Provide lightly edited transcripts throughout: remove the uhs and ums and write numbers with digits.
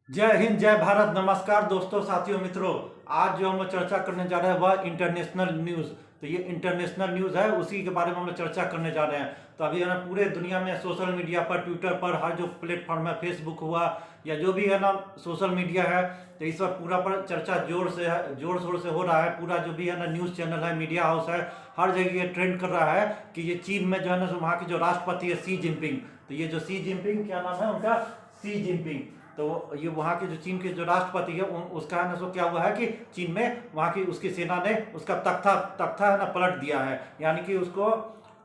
जय हिंद, जय भारत। नमस्कार दोस्तों, साथियों, मित्रों। आज जो हम लोग चर्चा करने जा रहे हैं वह इंटरनेशनल न्यूज़। तो ये इंटरनेशनल न्यूज़ है, उसी के बारे में हम लोग चर्चा करने जा रहे हैं। तो अभी है ना, पूरे दुनिया में सोशल मीडिया पर, ट्विटर पर, हर जो प्लेटफॉर्म है, फेसबुक हुआ या जो भी है ना सोशल मीडिया है, तो इस वक्त पूरा पर चर्चा जोर से है, जोर शोर से हो रहा है। पूरा जो भी है ना न्यूज़ चैनल है, मीडिया हाउस है, हर जगह ये ट्रेंड कर रहा है कि ये चीन में जो है ना, वहाँ के जो राष्ट्रपति है शी जिनपिंग, तो ये जो शी जिनपिंग, क्या नाम है उनका, शी जिनपिंग, तो ये वहाँ के जो चीन के जो राष्ट्रपति है उसका है ना, सो क्या हुआ है कि चीन में वहाँ की उसकी सेना ने उसका तख्ता तख्ता है ना पलट दिया है। यानी कि उसको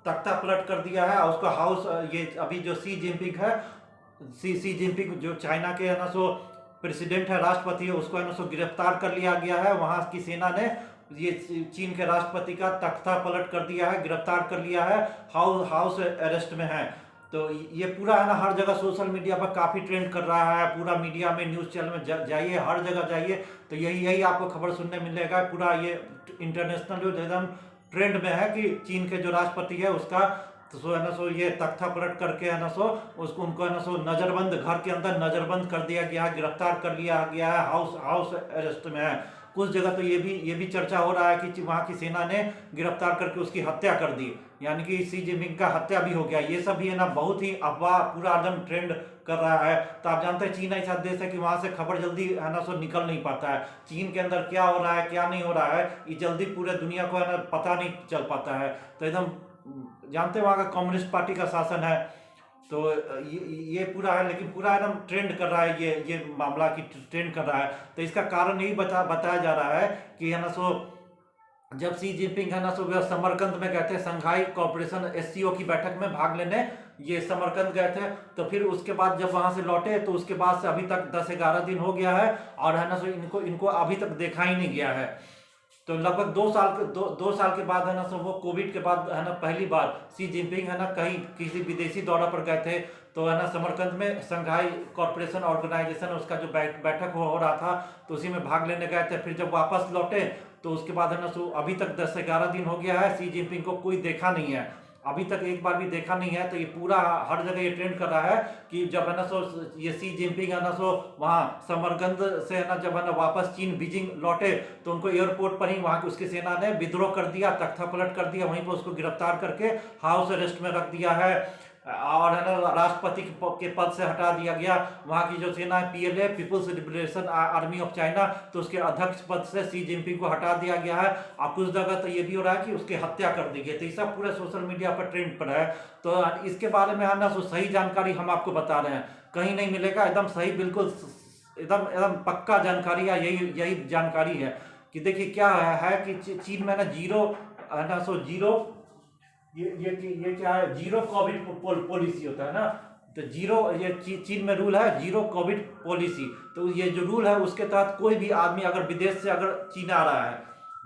तख्ता पलट कर दिया है। और उसका हाउस, ये अभी जो शी जिनपिंग है, शी जिनपिंग जो चाइना के है ना, सो प्रेसिडेंट है, राष्ट्रपति है, उसको है ना, सो गिरफ्तार कर लिया गया है। वहाँ की सेना ने ये चीन के राष्ट्रपति का तख्ता पलट कर दिया है, गिरफ्तार कर लिया है, हाउस अरेस्ट में है। तो ये पूरा है ना, हर जगह सोशल मीडिया पर काफ़ी ट्रेंड कर रहा है। पूरा मीडिया में, न्यूज़ चैनल में जाइए, हर जगह जाइए तो यही यही आपको खबर सुनने मिलेगा। पूरा ये इंटरनेशनल जो एकदम ट्रेंड में है कि चीन के जो राष्ट्रपति है उसका, तो सो है ना, सो ये तख्ता पलट करके है ना, सो उसको उनको है ना, सो नज़रबंद, घर के अंदर नज़रबंद कर दिया गया है, गिरफ्तार कर लिया गया है, हाउस अरेस्ट में है। कुछ जगह तो ये भी चर्चा हो रहा है कि वहाँ की सेना ने गिरफ्तार करके उसकी हत्या कर दी, यानी कि शी जिनपिंग का हत्या भी हो गया। ये सब भी है ना, बहुत ही अफवाह, पूरा एकदम ट्रेंड कर रहा है। तो आप जानते हैं चीन ऐसा देश है कि वहाँ से खबर जल्दी है ना, सो निकल नहीं पाता है। चीन के अंदर क्या हो रहा है, क्या नहीं हो रहा है, ये जल्दी पूरे दुनिया को है ना पता नहीं चल पाता है। तो एकदम जानते हैं, वहाँ का कम्युनिस्ट पार्टी का शासन है। तो ये पूरा है, लेकिन पूरा एकदम ट्रेंड कर रहा है, ये मामला की ट्रेंड कर रहा है। तो इसका कारण यही बताया जा रहा है कि है ना, सो जब शी जिनपिंग है ना, सो वह समरकंद में गए थे, संघाई कॉर्पोरेशन एससीओ की बैठक में भाग लेने ये समरकंद गए थे। तो फिर उसके बाद जब वहां से लौटे तो उसके बाद से अभी तक 10-11 दिन हो गया है, और है ना, सो इनको इनको अभी तक देखा ही नहीं गया है। तो लगभग 2 साल के बाद है ना, सो वो कोविड के बाद है ना, पहली बार शी जिनपिंग है ना कहीं किसी विदेशी दौरा पर गए थे। तो है ना, समरकंद में संघाई कॉर्पोरेशन ऑर्गेनाइजेशन, उसका जो बैठक हो रहा था, तो उसी में भाग लेने गए थे। फिर जब वापस लौटे तो उसके बाद है ना, सो अभी तक 10 से 11 दिन हो गया है, शी जिनपिंग को कोई देखा नहीं है, अभी तक एक बार भी देखा नहीं है। तो ये पूरा हर जगह ये ट्रेंड कर रहा है कि जब है ना, सो ये शी जिनपिंग है ना, सो वहाँ समरकंद से है ना, जब है ना वापस चीन बीजिंग लौटे, तो उनको एयरपोर्ट पर ही वहाँ की उसकी सेना ने विद्रोह कर दिया, तख्ता पलट कर दिया, वहीं पर उसको गिरफ्तार करके हाउस अरेस्ट में रख दिया है, और है ना राष्ट्रपति के पद से हटा दिया गया। वहाँ की जो सेना है, PLA, people's liberation army of China, तो उसके अध्यक्ष पद से शी जिनपिंग को हटा दिया गया है। और कुछ जगह तो ये भी हो रहा है कि उसकी हत्या कर दी गई। तो ये सब पूरे सोशल मीडिया पर ट्रेंड पर है। तो इसके बारे में है ना, सो सही जानकारी हम आपको बता रहे हैं, कहीं नहीं मिलेगा, एकदम सही, बिल्कुल एकदम एकदम पक्का जानकारी है। यही यही जानकारी है कि देखिए क्या है कि चीन में ना जीरो है ना, सो जीरो, ये क्या है, जीरो कोविड पॉलिसी होता है ना। तो जीरो, ये चीन में रूल है जीरो कोविड पॉलिसी। तो ये जो रूल है उसके तहत कोई भी आदमी अगर विदेश से अगर चीन आ रहा है,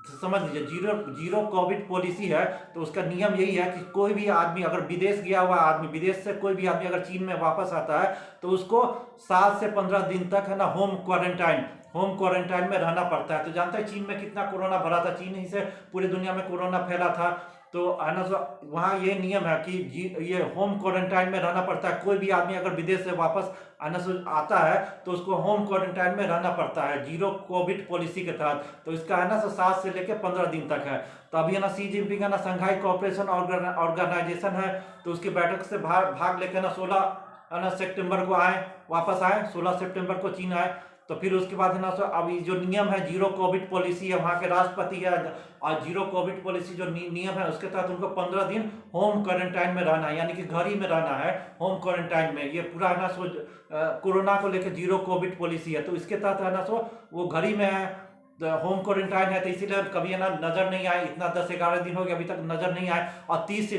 तो समझ लीजिए जीरो जीरो कोविड पॉलिसी है। तो उसका नियम यही है कि कोई भी आदमी अगर विदेश गया हुआ आदमी, विदेश से कोई भी आदमी अगर चीन में वापस आता है, तो उसको 7 से 15 दिन तक है ना होम क्वारंटाइन में रहना पड़ता है। तो जानते हैं चीन में कितना कोरोना भरा था, चीन ही से पूरी दुनिया में कोरोना फैला था। तो है ना, वहाँ ये नियम है कि ये होम क्वारंटाइन में रहना पड़ता है। कोई भी आदमी अगर विदेश से वापस आना आता है तो उसको होम क्वारंटाइन में रहना पड़ता है, जीरो कोविड पॉलिसी के तहत। तो इसका है ना, 7 से लेकर 15 दिन तक है। तो अभी है ना, शी जिनपिंग है ना, संघाई कॉर्पोरेशन ऑर्गेनाइजेशन है, तो उसकी बैठक से भाग लेकर ना 16 सितंबर को वापस आए, 16 सितंबर को चीन आए। तो फिर उसके बाद है ना, सो अभी जो नियम है, जीरो कोविड पॉलिसी है, वहाँ के राष्ट्रपति है, और जीरो कोविड पॉलिसी जो नियम है उसके तहत उनको 15 दिन होम क्वारंटाइन में रहना है, यानी कि घर ही में रहना है होम क्वारंटाइन में। ये पूरा है ना, सो कोरोना को लेकर जीरो कोविड पॉलिसी है, तो इसके तहत है ना, सो वो घर ही में है, होम क्वारंटाइन है। तो इसीलिए कभी है ना नजर नहीं आए, इतना 10-11 दिन हो गया, अभी तक नजर नहीं आए। और 30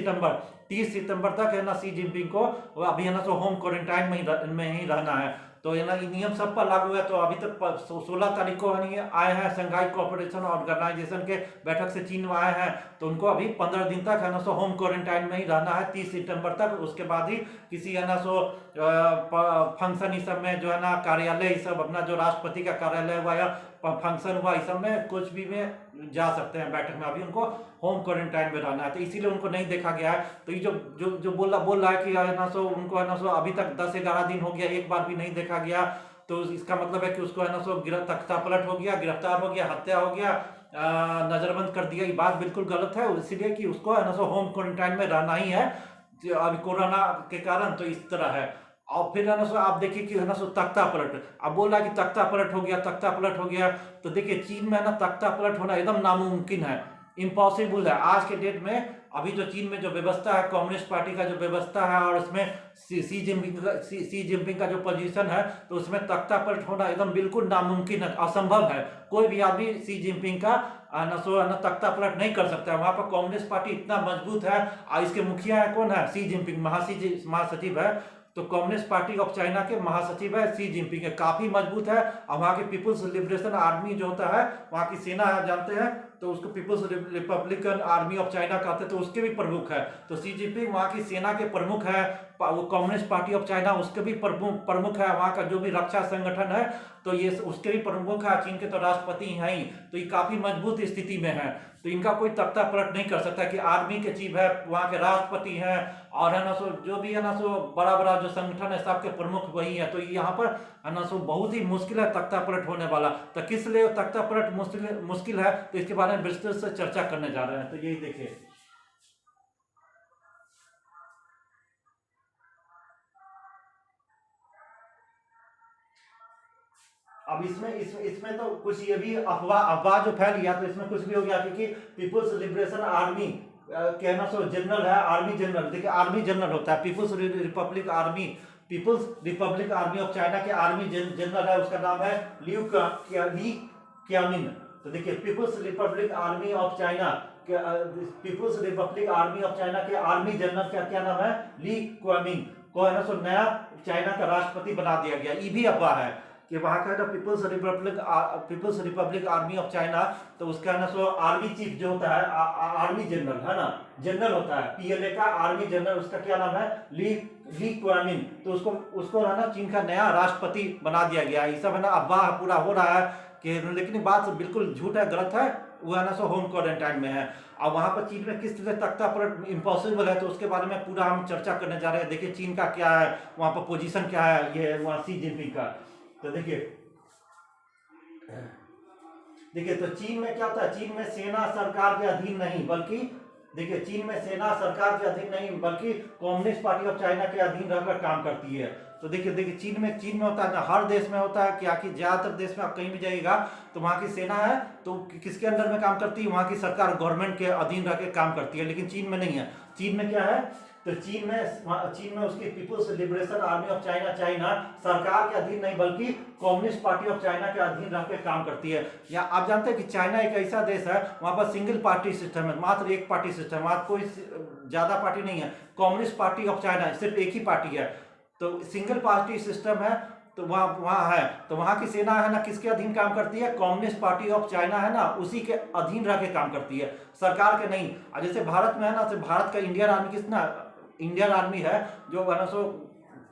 सितंबर तक है ना, शी जिनपिंग को अभी है ना, सो होम क्वारंटाइन में ही रहना है। तो ये ना ये नियम सब पर लागू है। तो अभी तक 16 तारीख को आए हैं संघाई कॉर्पोरेशन ऑर्गेनाइजेशन के बैठक से चीन में आए हैं, तो उनको अभी 15 दिन तक है ना, सो होम क्वारंटाइन में ही रहना है, 30 सितंबर तक। उसके बाद ही किसी है ना, सो फंक्शन इस सब में जो है ना, कार्यालय इस सब, अपना जो राष्ट्रपति का कार्यालय हुआ या फंक्शन हुआ, इस सब में कुछ भी में जा सकते हैं बैठक में। अभी उनको होम क्वारंटाइन में रहना है, तो इसीलिए उनको नहीं देखा गया है। तो ये जो जो जो बोल रहा है कि है ना, सो उनको है ना, सो अभी तक 10-11 दिन हो गया, एक बार भी नहीं देखा गया। तो इसका मतलब है कि उसको है ना सो तख्ता पलट हो गया, गिरफ्तार हो गया, हत्या हो गया, नजरबंद कर दिया। ये बात बिल्कुल गलत है, इसीलिए कि उसको है ना सो होम क्वारंटाइन में रहना ही है अभी कोरोना के कारण। तो इस तरह है। और फिर है ना सो आप देखिए कि है ना सो तख्ता पलट, अब बोल रहा है कि तख्ता पलट हो गया, तख्ता पलट हो गया। तो देखिए चीन में है ना तख्ता पलट होना एकदम नामुमकिन है, इम्पॉसिबल है आज के डेट में। अभी जो चीन में जो व्यवस्था है, कम्युनिस्ट पार्टी का जो व्यवस्था है, और उसमें सी जिनपिंग का जो पोजीशन है, तो उसमें तख्ता पलट होना एकदम बिल्कुल नामुमकिन है, असंभव है। कोई भी आदमी सी जिनपिंग का तख्ता पलट नहीं कर सकता है। वहां पर कम्युनिस्ट पार्टी इतना मजबूत है, और इसके मुखिया है कौन है? सी जिनपिंग, महासचिव है। तो कम्युनिस्ट पार्टी ऑफ चाइना के महासचिव है सी जिनपिंग है, काफी मजबूत है। और वहां के पीपुल्स लिबरेशन आर्मी जो होता है, वहां की सेना है, जानते हैं, तो उसको people's republican army of China कहते हैं, तो उसके भी प्रमुख है। तो सी जिनपिंग वहां की सेना के प्रमुख है, वो कम्युनिस्ट पार्टी ऑफ चाइना उसके भी प्रमुख है, वहां का जो भी रक्षा संगठन है तो ये उसके भी प्रमुख है। चीन के तो राष्ट्रपति हैं ही, तो ये काफी मजबूत स्थिति में है। तो इनका कोई तख्ता पलट नहीं कर सकता कि आर्मी के चीफ है, वहां के राष्ट्रपति हैं, और है ना सो जो भी है ना सो बड़ा बड़ा जो संगठन है सबके प्रमुख वही है। तो यहाँ पर है ना सो बहुत ही मुश्किल है तख्ता पलट होने वाला। तो किस लिए तख्ता पलट मुश्किल है, तो इसके बारे में विस्तृत से चर्चा करने जा रहे हैं। तो यही देखिए, अब इसमें तो कुछ ये भी अफवाह अफवाह जो फैल गया, तो इसमें कुछ भी हो गया, क्योंकि पीपुल्स लिबरेशन आर्मी कहना सो जनरल है, आर्मी जनरल, देखिए आर्मी जनरल होता है, people's republic army of China के आर्मी जनरल है, उसका नाम है ली क्यामिन। तो देखिए people's republic army of China के आर्मी जनरल का क्या नाम है? ली क्वामिंग को है ना सो नया चाइना का राष्ट्रपति बना दिया गया। ये भी अफवाह है कि वहां का जो people's republic army of China, तो उसका ना सो आर्मी चीफ जो होता है, आर्मी जनरल है ना, जनरल होता है, पीएलए का आर्मी जनरल, उसका क्या नाम है? ली क्वामिन। तो उसको है ना चीन का नया राष्ट्रपति बना दिया गया। ये सब है ना अफवाह पूरा हो रहा है कि, लेकिन बात बिल्कुल झूठ है, गलत है। वो है ना सो होम क्वारंटाइन में है। और वहां पर चीन में किस तरह तख्ता पलट इम्पॉसिबल है, तो उसके बारे में पूरा हम चर्चा करने जा रहे हैं। देखिए चीन का क्या है, वहां पर पोजीशन क्या है, ये वहां सी जिनपिंग का। तो देखिए तो चीन में क्या होता है? चीन में सेना सरकार के अधीन नहीं, बल्कि देखिए चीन में सेना सरकार के अधीन नहीं बल्कि कम्युनिस्ट पार्टी ऑफ चाइना के अधीन रहकर काम करती है। तो देखिए चीन में होता है ना, हर देश में होता है क्या कि ज्यादातर देश में आप कहीं भी जाइएगा तो वहां की सेना है, तो किसके अंडर में काम करती है? वहां की सरकार, गवर्नमेंट के अधीन रह के काम करती है। लेकिन चीन में नहीं है। चीन में क्या है? तो चीन में उसकी people's liberation army of China सरकार के अधीन नहीं बल्कि कम्युनिस्ट पार्टी ऑफ चाइना के अधीन रह के काम करती है। या आप जानते हैं कि चाइना एक ऐसा देश है, वहां पर सिंगल पार्टी सिस्टम है, मात्र एक पार्टी सिस्टम, वहां कोई ज्यादा पार्टी नहीं है। कम्युनिस्ट पार्टी ऑफ चाइना सिर्फ एक ही पार्टी है, तो सिंगल पार्टी सिस्टम है। तो वहां है, तो वहां की सेना है ना किसके अधीन काम करती है? कम्युनिस्ट पार्टी ऑफ चाइना है ना, उसी के अधीन रह के काम करती है, सरकार के नहीं। जैसे भारत में है ना, तो भारत का इंडियन आर्मी है जो है ना सो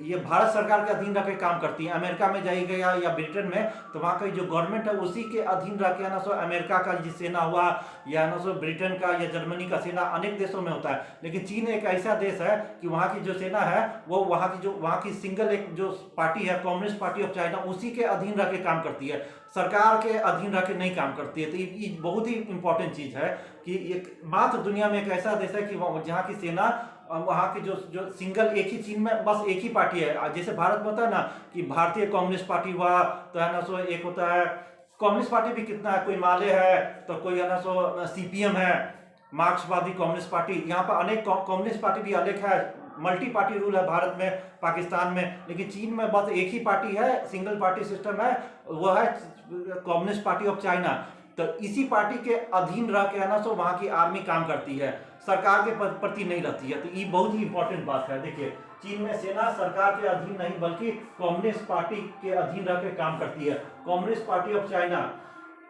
ये भारत सरकार के अधीन रह के काम करती है। अमेरिका में जाइएगा या ब्रिटेन में, तो वहाँ का जो गवर्नमेंट है उसी के अधीन रह के ना सो अमेरिका का जो सेना हुआ, या ना सो ब्रिटेन का या जर्मनी का सेना अनेक देशों में होता है। लेकिन चीन एक ऐसा देश है कि वहाँ की जो सेना है वो वहाँ की सिंगल एक जो पार्टी है, कम्युनिस्ट पार्टी ऑफ चाइना, उसी के अधीन रह के काम करती है, सरकार के अधीन रह के नहीं काम करती है। तो ये बहुत ही इंपॉर्टेंट चीज है कि एक मात्र दुनिया में एक ऐसा देश है कि जहाँ की सेना, वहाँ की जो सिंगल एक ही, चीन में बस एक ही पार्टी है। जैसे भारत में होता है ना कि भारतीय कम्युनिस्ट पार्टी हुआ, तो है ना सो एक होता है, कम्युनिस्ट पार्टी भी कितना है, कोई माले है, तो कोई है ना सो सीपीएम है, मार्क्सवादी कम्युनिस्ट पार्टी। यहाँ पर अनेक कम्युनिस्ट पार्टी भी अनेक है, मल्टी पार्टी रूल है भारत में, पाकिस्तान में। लेकिन चीन में बस एक ही पार्टी है, सिंगल पार्टी सिस्टम है, वह है कम्युनिस्ट पार्टी ऑफ चाइना। तो इसी पार्टी के अधीन रह के है ना सो वहाँ की आर्मी काम करती है, सरकार के प्रति नहीं रहती है। तो ये बहुत ही इंपॉर्टेंट बात है। देखिए चीन में सेना सरकार के अधीन नहीं बल्कि कम्युनिस्ट पार्टी के अधीन रह के काम करती है, कम्युनिस्ट पार्टी ऑफ चाइना।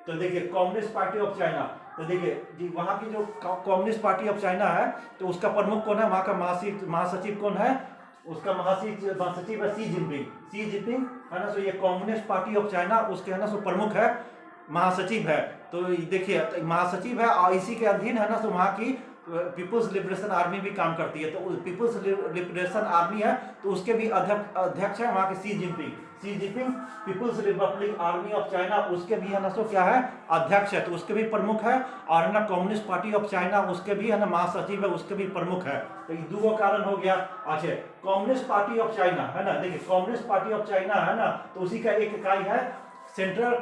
तो देखिए कम्युनिस्ट पार्टी ऑफ चाइना, तो देखिए वहाँ की जो कम्युनिस्ट पार्टी ऑफ चाइना है, तो उसका प्रमुख कौन है? वहाँ का महासचिव कौन है? उसका महासचिव है सी जिनपिंग है ना। सो ये कम्युनिस्ट पार्टी ऑफ चाइना, उसके है ना सो प्रमुख है, महासचिव है। तो देखिए महासचिव है और इसी के अधीन है ना, तो वहाँ की पीपुल्स लिबरेशन आर्मी भी काम करती है। तो पीपुल्स लिबरेशन आर्मी है तो उसके भी अध्यक्ष है वहाँ के Xi Jinping people's republic army of China उसके भी है ना सो क्या है अध्यक्ष है, तो उसके भी प्रमुख है। और है ना कम्युनिस्ट पार्टी ऑफ चाइना उसके भी है ना महासचिव है, उसके भी प्रमुख है। तो ये दो कारण हो गया। अच्छा, कम्युनिस्ट पार्टी ऑफ चाइना है ना, देखिए कम्युनिस्ट पार्टी ऑफ चाइना है ना, तो उसी का एक इकाई है सेंट्रल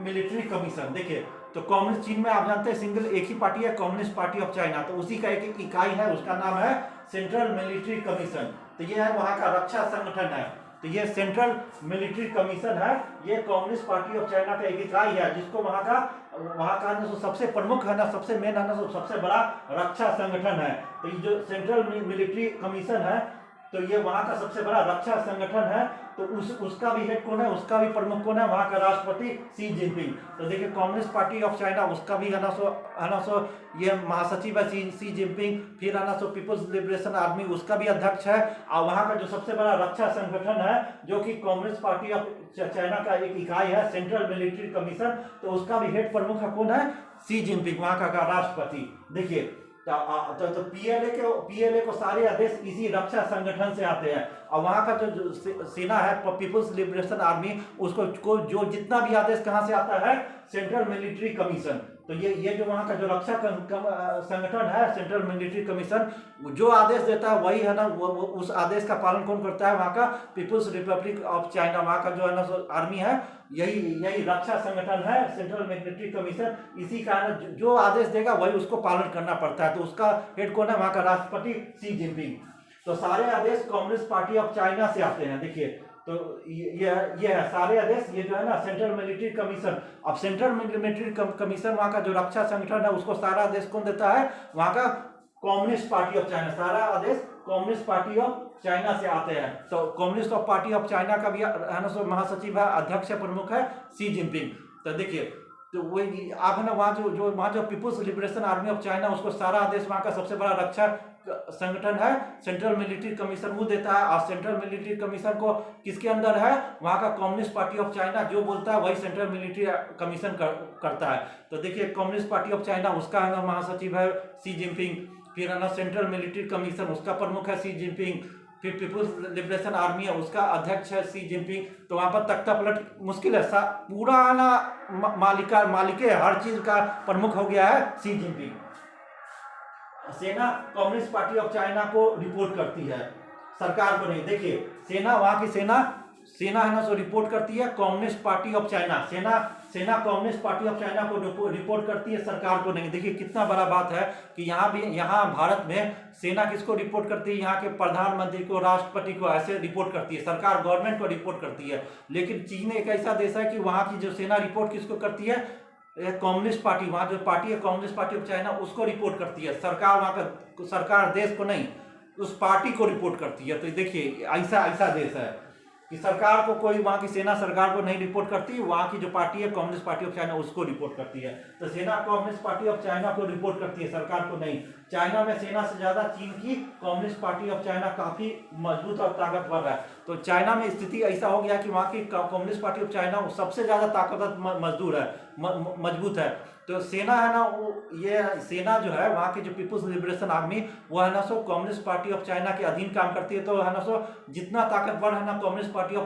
मिलिट्री कमीशन। देखिए तो कम्युनिस्ट चीन में आप जानते हैं सिंगल एक ही पार्टी है कम्युनिस्ट पार्टी ऑफ चाइना, तो उसी का एक इकाई है, उसका नाम है सेंट्रल मिलिट्री कमीशन। तो ये है वहां का रक्षा संगठन है। तो ये सेंट्रल मिलिट्री कमीशन है, ये कम्युनिस्ट पार्टी ऑफ चाइना का एक इकाई है, जिसको वहां का जो सबसे प्रमुख है ना, सबसे मेन है ना, सबसे बड़ा रक्षा संगठन है। तो ये जो सेंट्रल मिलिट्री कमीशन है तो ये वहां का सबसे बड़ा रक्षा संगठन है। तो उसका भी हेड कौन है, उसका भी प्रमुख कौन है, वहां का राष्ट्रपति सी जिनपिंग। तो देखिए कम्युनिस्ट पार्टी ऑफ चाइना उसका भी है ना सो ये महासचिव है सी जिनपिंग। फिर है ना सो पीपुल्स लिबरेशन आर्मी उसका भी अध्यक्ष है। और वहां का जो सबसे बड़ा रक्षा संगठन है जो कि कम्युनिस्ट पार्टी ऑफ चाइना का एक इकाई है सेंट्रल मिलिट्री कमीशन, तो उसका भी हेड प्रमुख है कौन है, सी जिनपिंग, वहां का राष्ट्रपति। देखिए तो पीएलए को सारे आदेश इसी रक्षा संगठन से आते हैं। और वहां का जो सेना है पीपुल्स लिबरेशन आर्मी उसको जो जितना भी आदेश कहां से आता है, सेंट्रल मिलिट्री कमीशन। तो ये जो वहां का जो रक्षा संगठन है सेंट्रल मिलिट्री कमीशन, जो आदेश देता है वही है ना, वो उस आदेश का पालन कौन करता है, वहां का पीपुल्स रिपब्लिक ऑफ चाइना, वहां का जो है ना आर्मी है, यही रक्षा संगठन है सेंट्रल मिलिट्री कमीशन। इसी का जो आदेश देगा वही उसको पालन करना पड़ता है। तो उसका हेड कौन है, वहां का राष्ट्रपति सी जिनपिंग। तो सारे आदेश कम्युनिस्ट पार्टी ऑफ चाइना से आते हैं। देखिए तो ये है सारे आदेश, ये जो है ना सेंट्रल मिलिट्री कमीशन। अब सेंट्रल मिलिट्री कमीशन वहां का जो रक्षा संगठन है उसको सारा आदेश कौन देता है, वहां का कम्युनिस्ट पार्टी ऑफ चाइना। सारा आदेश कम्युनिस्ट पार्टी ऑफ चाइना से आते हैं। तो communist of party of China का भी है ना सो महासचिव है, अध्यक्ष प्रमुख है सी जिनपिंग। तो देखिए तो वही आप है ना वहाँ जो people's liberation army of China उसको सारा आदेश वहाँ का सबसे बड़ा रक्षा संगठन है सेंट्रल मिलिट्री कमीशन वो देता है। और सेंट्रल मिलिट्री कमीशन को किसके अंदर है, वहाँ का कम्युनिस्ट पार्टी ऑफ चाइना जो बोलता है वही सेंट्रल मिलिट्री कमीशन करता है। तो देखिए कम्युनिस्ट पार्टी ऑफ चाइना उसका है ना महासचिव है सी जिनपिंग। फिर है ना सेंट्रल मिलिट्री कमीशन उसका प्रमुख है सी जिनपिंग। फिर पीपुल्स लिबरेशन आर्मी है उसका अध्यक्ष है सी जिनपिंग। तो वहां पर तख्ता पलट मुश्किल है, पूरा ना मालिके हर चीज का प्रमुख हो गया है सी जिनपिंग। सेना कम्युनिस्ट पार्टी ऑफ चाइना को रिपोर्ट करती है, सरकार को नहीं। देखिए सेना वहां की सेना है ना सो रिपोर्ट करती है कम्युनिस्ट पार्टी ऑफ चाइना। सेना कम्युनिस्ट पार्टी ऑफ चाइना को रिपोर्ट करती है, सरकार को नहीं। देखिए कितना बड़ा बात है कि यहाँ भारत में सेना किसको रिपोर्ट करती है, यहाँ के प्रधानमंत्री को, राष्ट्रपति को ऐसे रिपोर्ट करती है, सरकार गवर्नमेंट को रिपोर्ट करती है। लेकिन चीन एक ऐसा देश है कि वहाँ की जो सेना रिपोर्ट किसको करती है, कम्युनिस्ट पार्टी, वहाँ जो पार्टी है कम्युनिस्ट पार्टी ऑफ चाइना उसको रिपोर्ट करती है। सरकार वहाँ का सरकार देश को नहीं, उस पार्टी को रिपोर्ट करती है। तो देखिए ऐसा देश है कि सरकार को कोई, वहाँ की सेना सरकार को नहीं रिपोर्ट करती, वहाँ की जो पार्टी है कम्युनिस्ट पार्टी ऑफ चाइना उसको रिपोर्ट करती है। तो सेना कम्युनिस्ट पार्टी ऑफ चाइना को रिपोर्ट करती है, सरकार को नहीं। चाइना में सेना से ज्यादा चीन की कम्युनिस्ट पार्टी ऑफ चाइना काफी मजबूत और ताकतवर है। तो चाइना में स्थिति ऐसा हो गया कि वहाँ की कम्युनिस्ट पार्टी ऑफ चाइना सबसे ज्यादा ताकतवर मजबूत है। तो सेना है ना ये सेना जो है वहाँ की जो पीपुल्स लिबरेशन आर्मी वो है ना सो कम्युनिस्ट पार्टी ऑफ चाइना के अधीन काम करती है। तो है ना सो जितना ताकतवर है ना कम्युनिस्ट पार्टी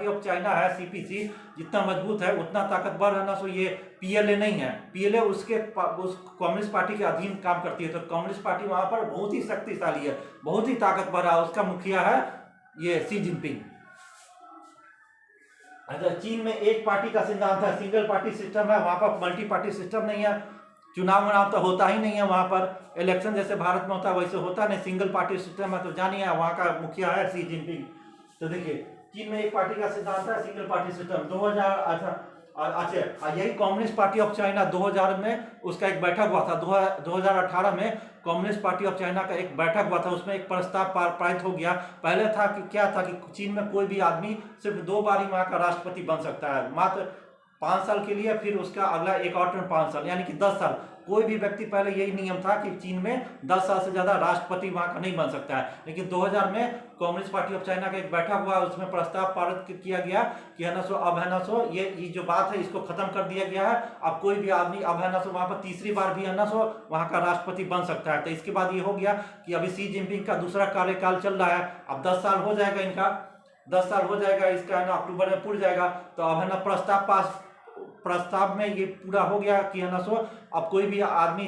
ऑफ चाइना है सीपीसी, जितना मजबूत है उतना ताकतवर है ना सो ये पीएलए नहीं है। पीएलए उस कम्युनिस्ट पार्टी के अधीन काम करती है। तो कम्युनिस्ट पार्टी वहाँ पर बहुत ही शक्तिशाली है, बहुत ही ताकतवर है, उसका मुखिया है ये सी जिनपिंग। अच्छा, चीन में एक पार्टी का सिद्धांत है, सिंगल पार्टी सिस्टम है, वहां पर मल्टी पार्टी सिस्टम नहीं है। चुनाव तो होता ही नहीं है वहां पर, इलेक्शन जैसे भारत में होता है वैसे होता नहीं, सिंगल पार्टी सिस्टम है। तो जानिए वहां का मुखिया है सी जिनपिंग। तो देखिए चीन में एक पार्टी का सिद्धांत है, सिंगल पार्टी सिस्टम। 2000 अच्छा यही कम्युनिस्ट पार्टी ऑफ चाइना 2000 में उसका एक बैठक हुआ था। 2018 में कम्युनिस्ट पार्टी ऑफ चाइना का एक बैठक हुआ था, उसमें एक प्रस्ताव पारित हो गया। पहले था कि क्या था कि चीन में कोई भी आदमी सिर्फ 2 बार ही वहाँ का राष्ट्रपति बन सकता है, मात्र 5 साल के लिए, फिर उसका अगला एक और टर्म 5 साल, यानी कि 10 साल कोई भी व्यक्ति, पहले यही नियम था कि चीन में 10 साल से ज्यादा राष्ट्रपति वहां का नहीं बन सकता है, लेकिन 2000 में कम्युनिस्ट पार्टी ऑफ चाइना का एक बैठक हुआ, उसमें प्रस्ताव पारित किया गया कि है ना सो अब है ना सो ये जो बात है इसको खत्म कर दिया गया है। अब कोई भी आदमी अब है ना सो वहां पर तीसरी बार भी है ना सो वहां का राष्ट्रपति बन सकता है। तो इसके बाद ये हो गया कि अभी शी जिनपिंग का दूसरा कार्यकाल चल रहा है, अब 10 साल हो जाएगा इनका, 10 साल हो जाएगा इसका है ना, अक्टूबर में पूरा जाएगा। तो अब है ना प्रस्ताव में ये पूरा हो गया कि है ना सो अब कोई भी आदमी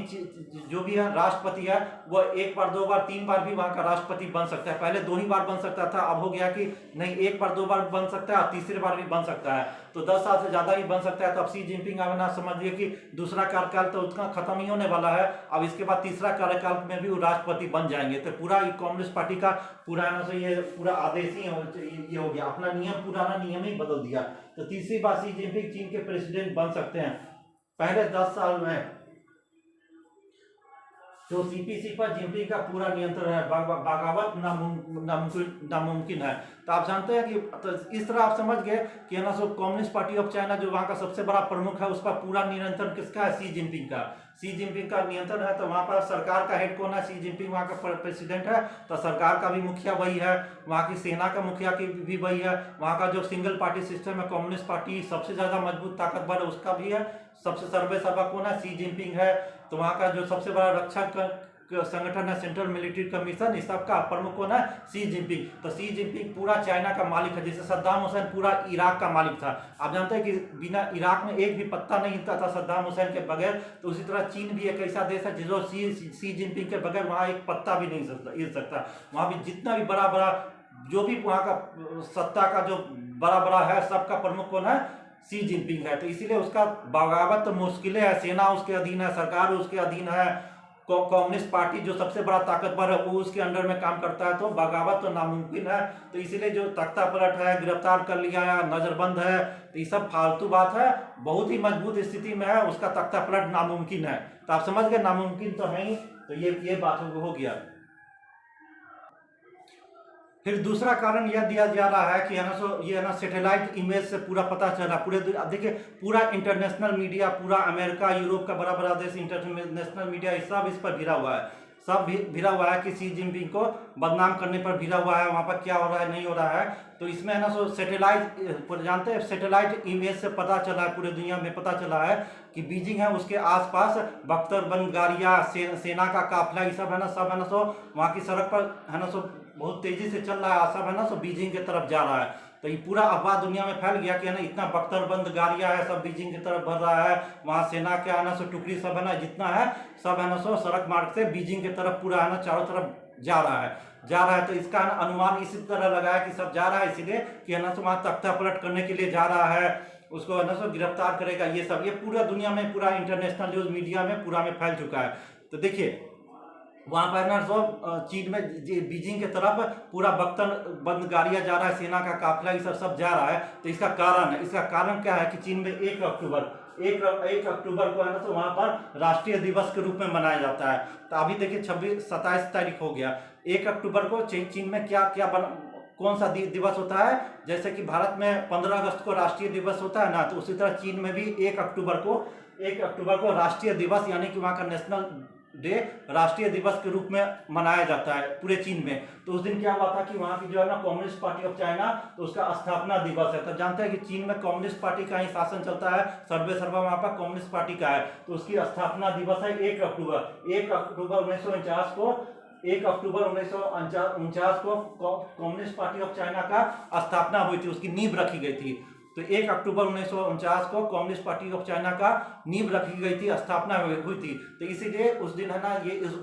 जो भी है राष्ट्रपति है वो एक बार, दो बार, तीन बार भी वहां का राष्ट्रपति बन सकता है। पहले 2 ही बार बन सकता था, अब हो गया कि नहीं, एक बार, 2 बार बन सकता है और तीसरी बार भी बन सकता है। तो 10 साल से ज्यादा ही बन सकता है। तो अब शी जिनपिंग ना समझिए कि दूसरा कार्यकाल तो उतना खत्म ही होने वाला है, अब इसके बाद तीसरा कार्यकाल में भी वो राष्ट्रपति बन जाएंगे। तो पूरा कम्युनिस्ट पार्टी का पूरा ना सो ये पूरा आदेश ही ये हो गया, अपना नियम, पुराना नियम ही बदल दिया। तो तीसरी बार शी जिनपिंग चीन के प्रेसिडेंट बन सकते हैं। पहले 10 साल में जो सीपीसी पर जिनपिंग का पूरा नियंत्रण है, बगावत नामुमकिन है। तो आप जानते हैं कि तो इस तरह आप समझ गए कि है ना सो कम्युनिस्ट पार्टी ऑफ चाइना जो वहाँ का सबसे बड़ा प्रमुख है, उसका पूरा नियंत्रण किसका है? शी जिनपिंग का। शी जिनपिंग का नियंत्रण है। तो वहाँ पर सरकार का हेड कौन है? शी जिनपिंग वहाँ का प्रेसिडेंट है। तो सरकार का भी मुखिया वही है, वहाँ की सेना का मुखिया की भी वही है। वहाँ का जो सिंगल पार्टी सिस्टम है, कम्युनिस्ट पार्टी सबसे ज्यादा मजबूत ताकतवर है, उसका भी है। सबसे सर्वे सर्वा कौन है? शी जिनपिंग है। तो वहाँ का जो सबसे बड़ा रक्षा संगठन है, सेंट्रल मिलिट्री कमीशन, इस सब का प्रमुख कौन है? Xi Jinping. तो शी जिनपिंग पूरा चाइना का मालिक है। जैसे सद्दाम हुसैन पूरा इराक का मालिक था, आप जानते हैं कि बिना इराक में एक भी पत्ता नहीं हिलता था सद्दाम हुसैन के बगैर। तो उसी तरह चीन भी एक ऐसा देश है जो शी जिनपिंग के बगैर वहाँ एक पत्ता भी नहीं हिल सकता। वहाँ भी जितना भी बड़ा बड़ा जो भी वहाँ का सत्ता का जो बड़ा बड़ा है, सबका प्रमुख कौन है? शी जिनपिंग है। तो इसीलिए उसका बगावत तो मुश्किल है, सेना उसके अधीन है, सरकार उसके अधीन है, कम्युनिस्ट पार्टी जो सबसे बड़ा ताकतवर है वो उसके अंडर में काम करता है। तो बगावत तो नामुमकिन है। तो इसीलिए जो तख्ता पलट है, गिरफ्तार कर लिया है, नजरबंद है, तो ये सब फालतू बात है। बहुत ही मजबूत स्थिति में है, उसका तख्ता पलट नामुमकिन है। तो आप समझ गए, नामुमकिन तो है ही। तो ये बात हो गया। फिर दूसरा कारण यह दिया जा रहा है कि है ना सो ये है ना सैटेलाइट इमेज से पूरा पता चला, पूरे देखिए पूरा इंटरनेशनल मीडिया, पूरा अमेरिका, यूरोप का बड़ा बड़ा देश, इंटरनेशनल मीडिया सब इस पर भिड़ा हुआ है। सब भिड़ा हुआ है कि शी जिनपिंग को बदनाम करने पर भिड़ा हुआ है, वहाँ पर क्या हो रहा है, नहीं हो रहा है। तो इसमें है ना सो सैटेलाइट, जानते हैं सैटेलाइट इमेज से पता चला है, पूरे दुनिया में पता चला है कि बीजिंग है उसके आसपास बख्तरबंद गाड़ियाँ, सेना का काफिला, ये सब है ना, सब है ना सो वहाँ की सड़क पर है ना सो बहुत तेजी से चल रहा है, सब है ना सो बीजिंग की तरफ जा रहा है। तो ये पूरा अफवाह दुनिया में फैल गया कि है ना इतना बख्तरबंद गाड़ियां है, सब बीजिंग की तरफ बढ़ रहा है, वहाँ सेना के है ना सो टुकड़ी सब है ना जितना है सब है ना सो सड़क मार्ग से बीजिंग की तरफ पूरा है ना चारों तरफ जा रहा है। तो इसका अनुमान इसी तरह लगाया कि सब जा रहा है इसीलिए कि है ना सो वहाँ तख्ता पलट करने के लिए जा रहा है, उसको है ना सो गिरफ्तार करेगा। ये सब ये पूरा दुनिया में, पूरा इंटरनेशनल न्यूज मीडिया में पूरा में फैल चुका है। तो देखिए वहां पर ना सो चीन में बीजिंग की तरफ पूरा बख्तरबंद गाड़ियां जा रहा है, सेना का काफिला ये सब जा रहा है। तो इसका कारण है, इसका कारण क्या है कि चीन में 1 अक्टूबर को है ना तो वहां पर राष्ट्रीय दिवस के रूप में मनाया जाता है। तो अभी देखिए 27 तारीख हो गया, 1 अक्टूबर को चीन में कौन सा दिवस होता है? जैसे कि भारत में 15 अगस्त को राष्ट्रीय दिवस होता है ना, तो उसी तरह चीन में भी 1 अक्टूबर को राष्ट्रीय दिवस यानी कि वहाँ का नेशनल डे राष्ट्रीय दिवस के रूप में मनाया जाता है पूरे चीन में। तो उस दिन क्या हुआ था कि वहाँ की जो है ना कम्युनिस्ट पार्टी ऑफ चाइना, तो उसका स्थापना दिवस है। तो जानते हैं कि चीन में कम्युनिस्ट पार्टी का ही शासन चलता है, सर्वे सर्वा वहाँ पर कम्युनिस्ट पार्टी का है। तो उसकी स्थापना दिवस है 1 अक्टूबर 1949 को। 1 अक्टूबर 1949 को कम्युनिस्ट पार्टी ऑफ चाइना का स्थापना हुई थी, उसकी नींव रखी गई थी। तो 1 अक्टूबर 1949 को कम्युनिस्ट पार्टी ऑफ चाइना का नींव रखी गई थी, स्थापना हुई थी। तो इसीलिए उस दिन है ना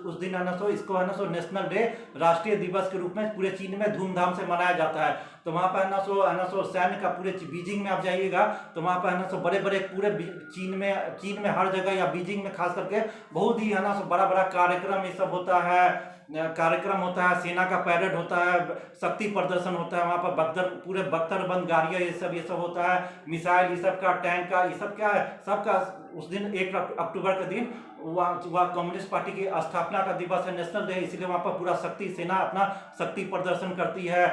उस दिन है ना सो इसको है ना सो नेशनल डे, राष्ट्रीय दिवस के रूप में पूरे चीन में धूमधाम से मनाया जाता है। तो वहाँ पर है ना सो सैन्य का पूरे बीजिंग में आप जाइएगा तो वहाँ पर है ना सो बड़े बड़े पूरे चीन में हर जगह या बीजिंग में खास करके बहुत ही है ना सो बड़ा बड़ा कार्यक्रम ये सब होता है, सेना का पैरेड होता है, शक्ति प्रदर्शन होता है, वहाँ पर पूरे बख्तरबंद गाड़ियाँ ये सब होता है, मिसाइल ये सब का, टैंक का ये सब क्या है, सबका उस दिन 1 अक्टूबर के दिन वहाँ कम्युनिस्ट पार्टी की स्थापना का दिवस है, नेशनल डे। इसीलिए वहाँ पर पूरा सेना अपना शक्ति प्रदर्शन करती है।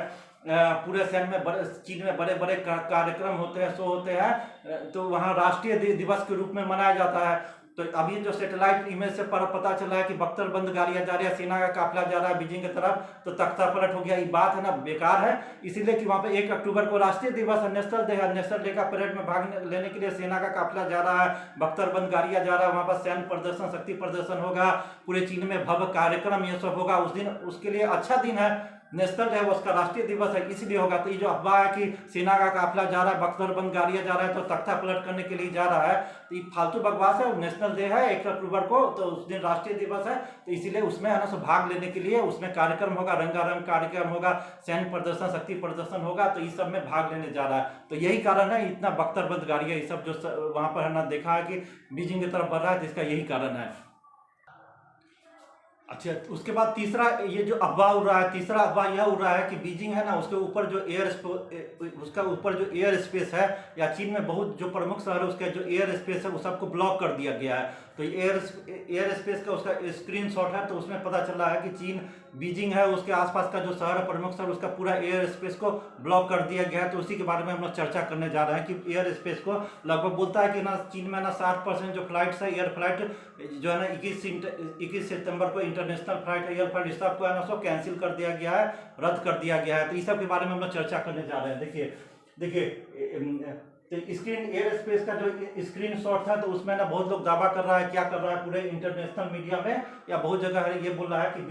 पूरे शहर में चीन में बड़े बड़े कार्यक्रम होते हैं, शो होते हैं। तो वहाँ राष्ट्रीय दिवस के रूप में मनाया जाता है। तो अभी जो सैटेलाइट इमेज से पता चला है कि बख्तरबंद गाड़ियां जा रही है, सेना का काफिला जा रहा है बीजिंग की तरफ, तो तख्ता पलट हो गया। ये बात है ना बेकार है, इसीलिए कि वहां पे 1 अक्टूबर को राष्ट्रीय दिवस है, नेशनल डे है। नेशनल डे का परेड में भाग लेने के लिए सेना का काफिला जा रहा है, बख्तरबंद गाड़ियां जा रहा है, वहां पर सैन्य प्रदर्शन, शक्ति प्रदर्शन होगा, पूरे चीन में भव्य कार्यक्रम ये सब होगा उस दिन। उसके लिए अच्छा दिन है, नेशनल डे है, उसका राष्ट्रीय दिवस है, इसलिए होगा। तो ये जो अफवाह है कि सेना का काफिला जा रहा है, बख्तरबंद गाड़ियां जा रहा है, तो तख्ता पलट करने के लिए जा रहा है, तो ये फालतू बकवास है। नेशनल डे है 1 अक्टूबर को, तो उस दिन राष्ट्रीय दिवस है, तो इसीलिए उसमें है ना सो भाग लेने के लिए उसमें कार्यक्रम होगा, रंगारंग कार्यक्रम होगा, सैन्य प्रदर्शन, शक्ति प्रदर्शन होगा, तो इस सब में भाग लेने जा रहा है। तो यही कारण है इतना बख्तरबंद गाड़ियां ये सब जो वहां पर है ना देखा है कि बीजिंग की तरफ बढ़ रहा है, तो इसका यही कारण है। अच्छा, उसके बाद तीसरा ये जो अफवाह उड़ रहा है, तीसरा अफवाह यह उड़ रहा है कि बीजिंग है ना उसके ऊपर जो उसका ऊपर जो एयर स्पेस है, या चीन में बहुत जो प्रमुख शहर है उसका जो एयर स्पेस है वो सबको ब्लॉक कर दिया गया है। तो एयर स्पेस का उसका स्क्रीनशॉट है, तो उसमें पता चल रहा है कि चीन बीजिंग है उसके आसपास का जो शहर है, प्रमुख शहर, उसका पूरा एयर स्पेस को ब्लॉक कर दिया गया है। तो उसी के बारे में हम लोग चर्चा करने जा रहे हैं कि एयर स्पेस को लगभग बोलता है कि ना चीन में ना 60% जो फ्लाइट्स है, एयर फ्लाइट जो है ना 21 सितंबर को इंटरनेशनल फ्लाइट, एयर फ्लाइट, इस सब को है ना सो कैंसिल कर दिया गया है, रद्द कर दिया गया है। तो इस सब के बारे में हम लोग चर्चा करने जा रहे हैं। देखिए तो स्क्रीन एयर स्पेस का जो स्क्रीनशॉट था, तो उसमें ना बहुत लोग दावा कर रहा है, क्या कर रहा है पूरे इंटरनेशनल मीडिया में या बहुत जगह है, ये बोल रहा है कि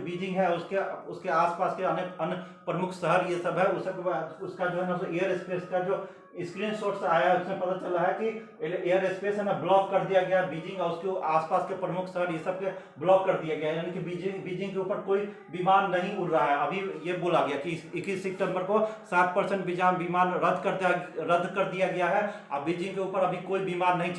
बीजिंग है, उसके आसपास के अनेक अन्य प्रमुख शहर ये सब है, उसका जो है ना एयर स्पेस का जो स्क्रीनशॉट से आया है, उसमें पता चला है कि एयर स्पेस है ना ब्लॉक कर दिया गया, बीजिंग और उसके आसपास के प्रमुख शहर ये सब के ब्लॉक कर दिया गया, यानी कि बीजिंग के ऊपर कोई विमान नहीं उड़ रहा है। अभी ये बोला गया कि 21 सितंबर को 60% विमान रद्द कर दिया गया है, अब बीजिंग के ऊपर अभी कोई विमान नहीं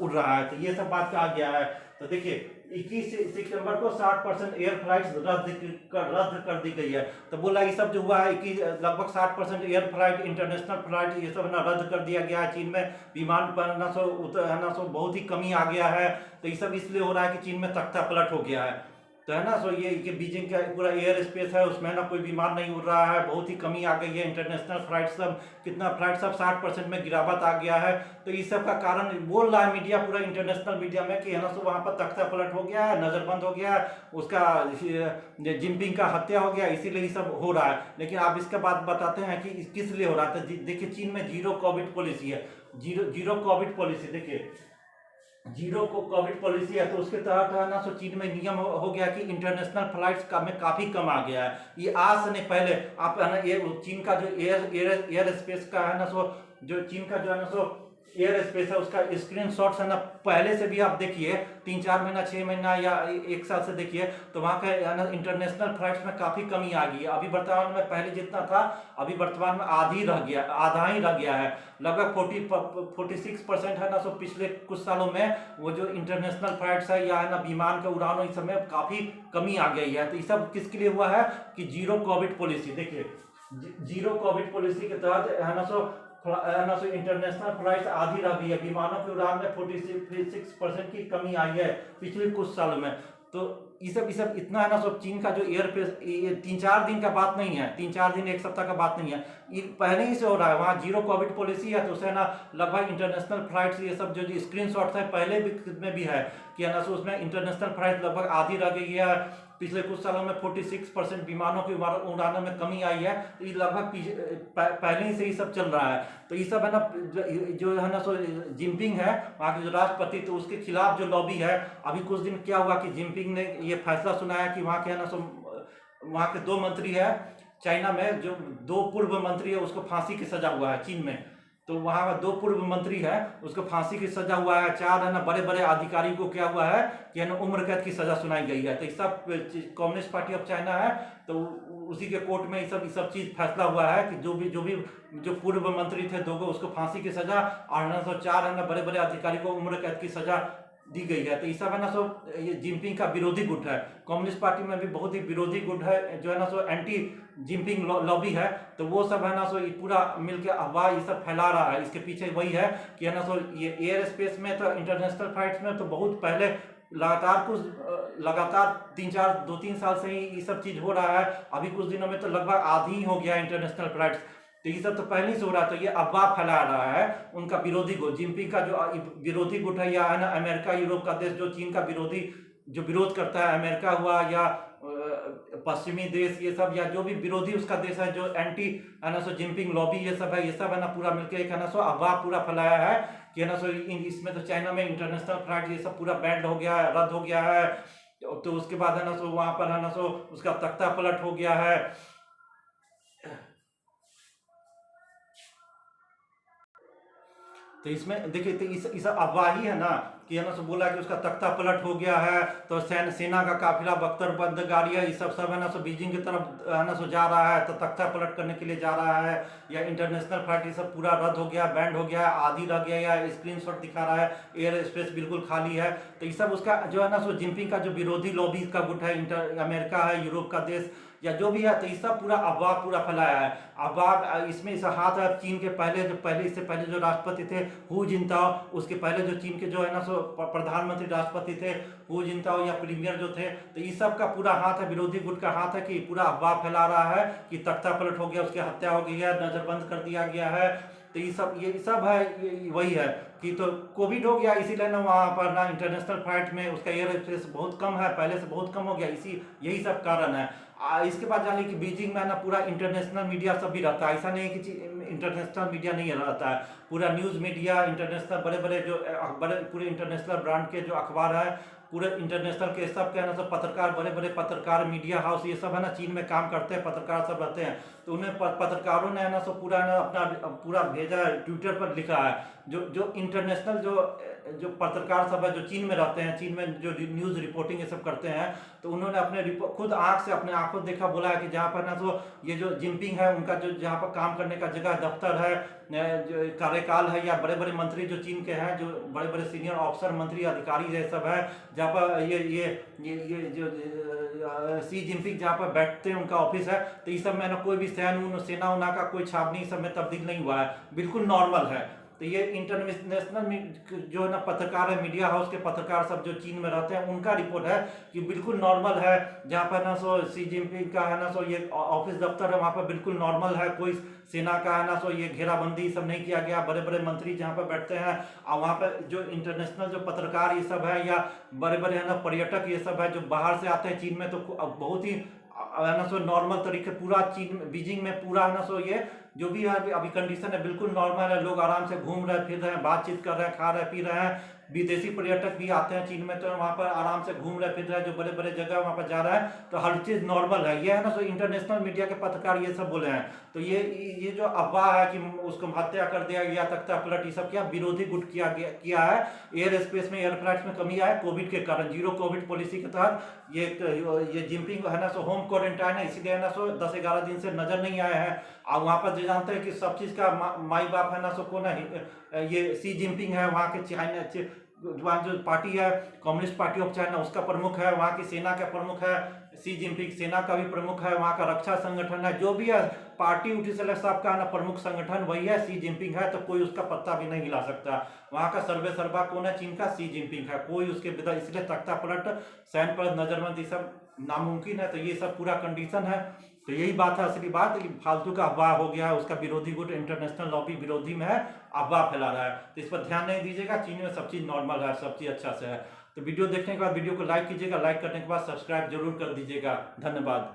उड़ रहा है। तो ये सब बात कहा गया है। तो देखिए 21 सितंबर को 60% एयर फ्लाइट्स रद्द कर दी गई है। तो बोला ये सब जो हुआ है कि लगभग 60% एयर फ्लाइट, इंटरनेशनल फ्लाइट ये सब ना रद्द कर दिया गया है। चीन में विमान पर ना सो बहुत ही कमी आ गया है। तो ये सब इसलिए हो रहा है कि चीन में तख्ता पलट हो गया है। तो है ना सो ये कि बीजिंग का पूरा एयर स्पेस है, उसमें ना कोई विमान नहीं उड़ रहा है, बहुत ही कमी आ गई है। इंटरनेशनल फ्लाइट सब फ्लाइट सब 60% में गिरावट आ गया है। तो इस सब का कारण बोल रहा है मीडिया, पूरा इंटरनेशनल मीडिया में कि है ना सो वहाँ पर तख्ता पलट हो गया है, नजरबंद हो गया है, उसका जिनपिंग का हत्या हो गया, इसीलिए ये सब हो रहा है। लेकिन आप इसका बात बताते हैं कि किस लिए हो रहा है। तो देखिए चीन में जीरो कोविड पॉलिसी है, जीरो कोविड पॉलिसी, देखिए जीरो को कोविड पॉलिसी है। तो उसके तहत है ना सो चीन में नियम हो गया कि इंटरनेशनल फ्लाइट्स का में काफी कम आ गया है। ये आज से नहीं, पहले आप है ना ये चीन का जो एयर स्पेस का है ना सो जो चीन का जो है ना सो एयर स्पेस है उसका स्क्रीनशॉट्स है ना पहले से भी आप देखिए 3-4 महीना 6 महीना या 1 साल से देखिए, तो वहाँ का इंटरनेशनल फ्लाइट्स में काफ़ी कमी आ गई है। अभी वर्तमान में पहले जितना था अभी वर्तमान में आधा ही रह गया है। लगभग 46% है ना सो पिछले कुछ सालों में वो जो इंटरनेशनल फ्लाइट्स है या है ना विमान के उड़ानों इस समय काफ़ी कमी आ गई है। तो ये सब किसके लिए हुआ है कि जीरो कोविड पॉलिसी, देखिए जीरो कोविड पॉलिसी के तहत है ना सो इंटरनेशनल फ्लाइट्स आधी रह गई है, विमानों की उड़ान में 46% की कमी आई है पिछले कुछ सालों में। तो ये सब इतना है ना सब चीन का जो एयर पेस 3-4 दिन का बात नहीं है, 3-4 दिन 1 सप्ताह का बात नहीं है, ये पहले ही से हो रहा है। वहाँ जीरो कोविड पॉलिसी है, तो उसे ना लगभग इंटरनेशनल फ्लाइट्स ये सब जो स्क्रीनशॉट है पहले में भी है कि है ना सो उसमें इंटरनेशनल फ्लाइट लगभग आधी रह गई है। पिछले कुछ सालों में 46% विमानों की उड़ानों में कमी आई है। तो ये लगभग पहले ही से ही सब चल रहा है। तो ये सब है ना जो है ना सो जिनपिंग है वहाँ के जो राष्ट्रपति, तो उसके खिलाफ जो लॉबी है, अभी कुछ दिन क्या हुआ कि जिनपिंग ने ये फैसला सुनाया कि वहाँ के है ना सो वहाँ के 2 मंत्री है चाइना में, जो 2 पूर्व मंत्री है उसको फांसी की सजा हुआ है चीन में। तो वहाँ 2 पूर्व मंत्री है उसको फांसी की सजा हुआ है। 4 है ना बड़े बड़े अधिकारी को क्या हुआ है कि है ना उम्र कैद की सजा सुनाई गई है। तो ये सब कम्युनिस्ट पार्टी ऑफ चाइना है, तो उसी के कोर्ट में ये सब चीज फैसला हुआ है कि जो पूर्व मंत्री थे 2 को उसको फांसी की सजा और 4 है ना बड़े बड़े अधिकारी को उम्र कैद की सजा दी गई है। तो ये सब है ना सो ये जिनपिंग का विरोधी गुट है। कम्युनिस्ट पार्टी में भी बहुत ही विरोधी गुट है जो है ना सो एंटी जिनपिंग लॉबी है। तो वो सब है ना सो ये पूरा मिलकर अफवाह ये सब फैला रहा है। इसके पीछे वही है कि है ना सो ये एयर स्पेस में तो इंटरनेशनल फ्लाइट्स में तो बहुत पहले लगातार 2-3 साल से ही ये सब चीज हो रहा है। अभी कुछ दिनों में तो लगभग आधी ही हो गया इंटरनेशनल फ्लाइट्स। तो ये सब तो पहले ही से हो रहा है। तो ये अफवाह फैला रहा है उनका विरोधी गुट, जिनपिंग का जो विरोधी गुट है, या है ना अमेरिका यूरोप का देश जो चीन का जो विरोध करता है, अमेरिका हुआ या पश्चिमी देश, ये सब, या जो भी विरोधी उसका देश है जो एंटी है ना सो जिनपिंग लॉबी ये सब है ना पूरा मिलकर एक है ना सो अफवाह पूरा फैलाया है कि है ना सो इसमें तो चाइना में इंटरनेशनल फ्लाइट ये सब पूरा बैंड हो गया है, रद्द हो गया है। तो उसके बाद है ना सो वहां पर है ना सो उसका तख्ता पलट हो गया है। तो इसमें देखिए, तो इस अफवाह ही है ना कि है ना सो बोला कि उसका तख्ता पलट हो गया है। तो सेना का काफिला बख्तरबंद गाड़ियाँ ये सब है ना सो बीजिंग की तरफ है ना सो जा रहा है, तो तख्ता पलट करने के लिए जा रहा है। या इंटरनेशनल फ्लाइट ये सब पूरा रद्द हो गया, बैंड हो गया, आधी रह गया, या स्क्रीनशॉट दिखा रहा है एयर स्पेस बिल्कुल खाली है। तो ये सब उसका जो है ना सो जिनपिंग का जो विरोधी लॉबी का गुट है, अमेरिका है, यूरोप का देश या जो भी है, तो ये सब पूरा अफवाह पूरा फैलाया है। अफवाह इसमें इस हाथ है चीन के इससे पहले जो राष्ट्रपति थे हु जिनताओ, उसके पहले जो चीन के जो है ना सो प्रधानमंत्री राष्ट्रपति थे हु जिनताओ, या प्रीमियर जो थे, तो इस सब का पूरा हाथ है, विरोधी गुट का हाथ है कि पूरा अफवाह फैला रहा है कि तख्ता पलट हो गया, उसकी हत्या हो गई है, नजरबंद कर दिया गया है। तो ये सब है, वही है कि तो कोविड हो गया, इसीलिए ना वहाँ पर ना इंटरनेशनल फ्लाइट में उसका एयर स्पेस बहुत कम है, पहले से बहुत कम हो गया, यही सब कारण है। इसके बाद जाने कि बीजिंग में ना पूरा इंटरनेशनल मीडिया सब भी रहता है, ऐसा नहीं है कि इंटरनेशनल मीडिया नहीं रहता है, पूरा न्यूज़ मीडिया इंटरनेशनल बड़े पूरे इंटरनेशनल ब्रांड के जो अखबार है पूरे इंटरनेशनल के सब के है ना सब पत्रकार, बड़े पत्रकार, मीडिया हाउस ये सब है ना चीन में काम करते हैं, पत्रकार सब रहते हैं। तो उन्हें पत्रकारों ने है ना सब पूरा ना अपना पूरा भेजा है, ट्विटर पर लिखा है, जो इंटरनेशनल जो पत्रकार सब है जो चीन में रहते हैं, चीन में जो न्यूज़ रिपोर्टिंग ये सब करते हैं, तो उन्होंने अपने खुद अपने आंखों देखा, बोला है कि जहाँ पर ना तो ये जो जिनपिंग है उनका जो जहाँ पर काम करने का जगह दफ्तर है, जो कार्यकाल है, या बड़े मंत्री जो चीन के हैं, जो बड़े सीनियर ऑफिसर, मंत्री, अधिकारी ये सब है, जहाँ पर ये जो सी जिनपिंग जहाँ पर बैठते हैं उनका ऑफिस है, तो इस सब में ना कोई भी सेना उना का कोई छाप नहीं, सब में तब्दील नहीं हुआ है, बिल्कुल नॉर्मल है। तो ये इंटरनेशनल जो है ना पत्रकार है, मीडिया हाउस के पत्रकार सब जो चीन में रहते हैं, उनका रिपोर्ट है कि बिल्कुल नॉर्मल है, जहाँ पर ना सो सी जिनपिंग का है ना सो ये ऑफिस दफ्तर है वहाँ पर बिल्कुल नॉर्मल है, कोई सेना का है ना सो ये घेराबंदी सब नहीं किया गया, बड़े मंत्री जहाँ पर बैठते हैं, और वहाँ पर जो इंटरनेशनल जो पत्रकार ये सब है, या बड़े है ना पर्यटक ये सब है जो बाहर से आते हैं चीन में, तो बहुत ही है ना सो नॉर्मल तरीके पूरा चीन बीजिंग में पूरा है ना सो ये जो भी है अभी कंडीशन है बिल्कुल नॉर्मल है, लोग आराम से घूम रहे फिर रहे हैं, बातचीत कर रहे हैं, खा रहे पी रहे हैं, विदेशी पर्यटक भी आते हैं चीन में, तो वहाँ पर आराम से घूम रहे फिर रहे हैं, जो बड़े जगह वहाँ पर जा रहा है, तो हर चीज़ नॉर्मल है। ये है ना सो इंटरनेशनल मीडिया के पत्रकार ये सब बोले हैं। तो ये जो अफवाह है कि उसको हत्या कर दिया गया, तख्ता पलट, ये सब क्या विरोधी गुट किया है। एयर स्पेस में, एयर फ्लाइट में कमी आया कोविड के कारण, जीरो कोविड पॉलिसी के तहत ये जिनपिंग है ना सो होम क्वारंटाइन है, इसीलिए है ना सो 10-11 दिन से नजर नहीं आए हैं। और वहाँ पर जो जानते हैं कि सब चीज़ का माई बाप है ना सो कौन है, ये सी जिनपिंग है, वहाँ के चाइना वहाँ जो पार्टी है कम्युनिस्ट पार्टी ऑफ चाइना उसका प्रमुख है, वहाँ की सेना का प्रमुख है सी जिनपिंग, सेना का भी प्रमुख है, वहाँ का रक्षा संगठन है, जो भी है पार्टी उठी से सबका ना प्रमुख संगठन वही है, सी जिनपिंग है, तो कोई उसका पत्ता भी नहीं हिला सकता। वहाँ का सर्वे सर्वा कौन है चीन का, सी जिनपिंग है, कोई उसके बिना, इसलिए तख्ता पलट, सैन्य पलट, नजरबंद सब नामुमकिन है। तो ये सब पूरा कंडीशन है। तो यही बात है, असली बात फालतू का अफवाह हो गया है, उसका विरोधी गुट इंटरनेशनल लॉबी विरोधी में है, अफवाह फैला रहा है, तो इस पर ध्यान नहीं दीजिएगा। चीन में सब चीज़ नॉर्मल है, सब चीज़ अच्छा से है। तो वीडियो देखने के बाद वीडियो को लाइक कीजिएगा, लाइक करने के बाद सब्सक्राइब जरूर कर दीजिएगा। धन्यवाद।